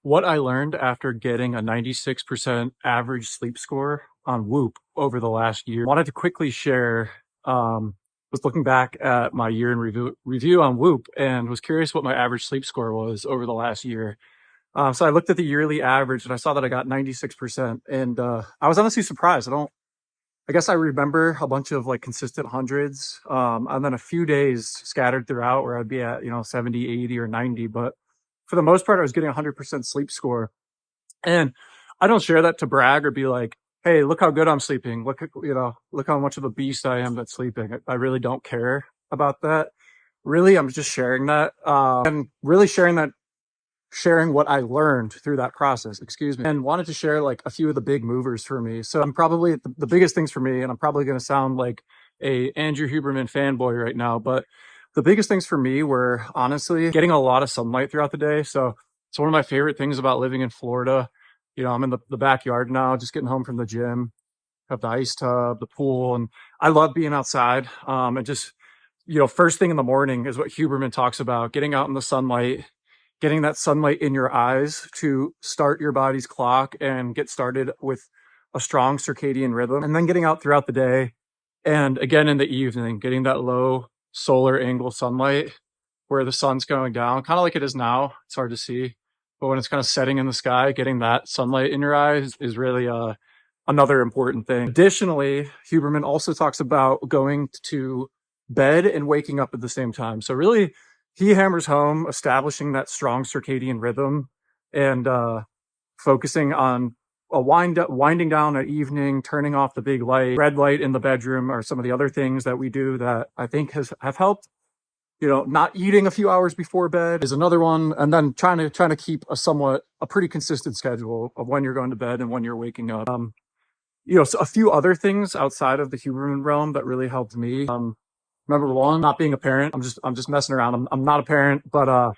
What I learned after getting a 96% average sleep score on Whoop over the last year. Wanted to quickly share, was looking back at my year in review on Whoop and was curious what my average sleep score was over the last year. So I looked at the yearly average and I saw that I got 96%, and I was honestly surprised. I guess I remember a bunch of like consistent hundreds, and then a few days scattered throughout where I'd be at, 70, 80 or 90. But for the most part, I was getting 100% sleep score. And I don't share that to brag or be like, hey, look how good I'm sleeping. Look how much of a beast I am that's sleeping. I really don't care about that. Really, I'm just sharing that, and really sharing what I learned through that process, excuse me, and wanted to share like a few of the big movers for me. So I'm probably the biggest things for me, and I'm probably going to sound like a Andrew Huberman fanboy right now, but the biggest things for me were honestly getting a lot of sunlight throughout the day. So it's one of my favorite things about living in Florida. I'm in the backyard now, just getting home from the gym, have the ice tub, the pool, and I love being outside. And just, first thing in the morning is what Huberman talks about, getting out in the sunlight, getting that sunlight in your eyes to start your body's clock and get started with a strong circadian rhythm, and then getting out throughout the day. And again, in the evening, getting that low solar angle sunlight where the sun's going down, kind of like it is now. It's hard to see, but when it's kind of setting in the sky, getting that sunlight in your eyes is really another important thing. Additionally, Huberman also talks about going to bed and waking up at the same time. So really, he hammers home establishing that strong circadian rhythm and focusing on winding down at evening, turning off the big light, red light in the bedroom, or some of the other things that we do that I think have helped. Not eating a few hours before bed is another one, and then trying to keep a pretty consistent schedule of when you're going to bed and when you're waking up. So a few other things outside of the Huberman realm that really helped me. Number one, not being a parent. I'm just messing around. I'm not a parent, but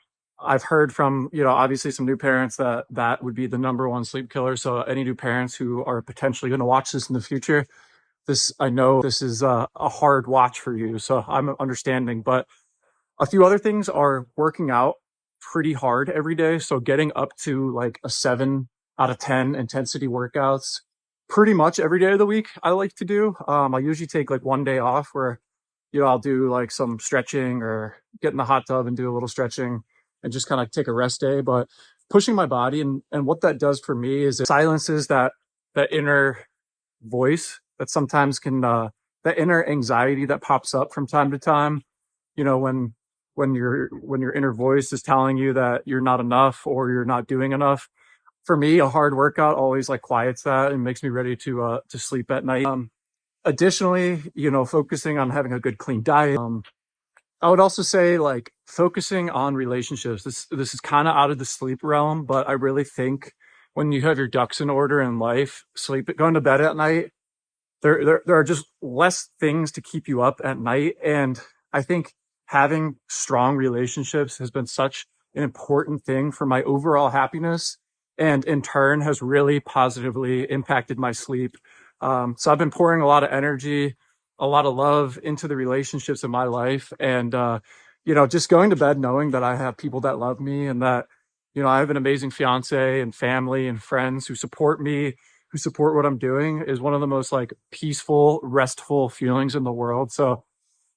I've heard from, obviously some new parents that would be the number one sleep killer. So any new parents who are potentially going to watch this in the future, I know this is a hard watch for you. So I'm understanding, but a few other things are working out pretty hard every day. So getting up to like a 7 out of 10 intensity workouts pretty much every day of the week. I like to do. I usually take like one day off where I'll do like some stretching or get in the hot tub and do a little stretching and just kind of take a rest day. But pushing my body, and what that does for me is it silences that inner voice that sometimes can, that inner anxiety that pops up from time to time, when your inner voice is telling you that you're not enough or you're not doing enough. For me, a hard workout always like quiets that and makes me ready to sleep at night. Additionally, focusing on having a good clean diet. I would also say like focusing on relationships. This is kind of out of the sleep realm, but I really think when you have your ducks in order in life, going to bed at night, there are just less things to keep you up at night. And I think having strong relationships has been such an important thing for my overall happiness, and in turn has really positively impacted my sleep. So I've been pouring a lot of energy, a lot of love into the relationships in my life. And, just going to bed knowing that I have people that love me, and that, I have an amazing fiance and family and friends who support me, who support what I'm doing, is one of the most like peaceful, restful feelings in the world. So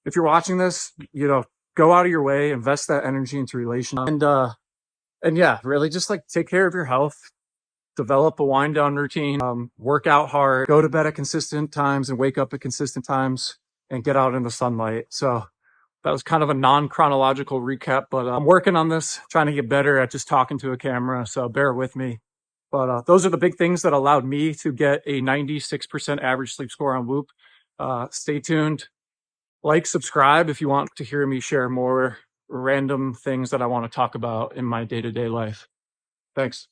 if you're watching this, go out of your way, invest that energy into relationships, and yeah, really just like take care of your health. Develop a wind down routine, work out hard, go to bed at consistent times and wake up at consistent times, and get out in the sunlight. So that was kind of a non-chronological recap, but I'm working on this, trying to get better at just talking to a camera. So bear with me. But those are the big things that allowed me to get a 96% average sleep score on Whoop. Stay tuned. Like, subscribe if you want to hear me share more random things that I want to talk about in my day-to-day life. Thanks.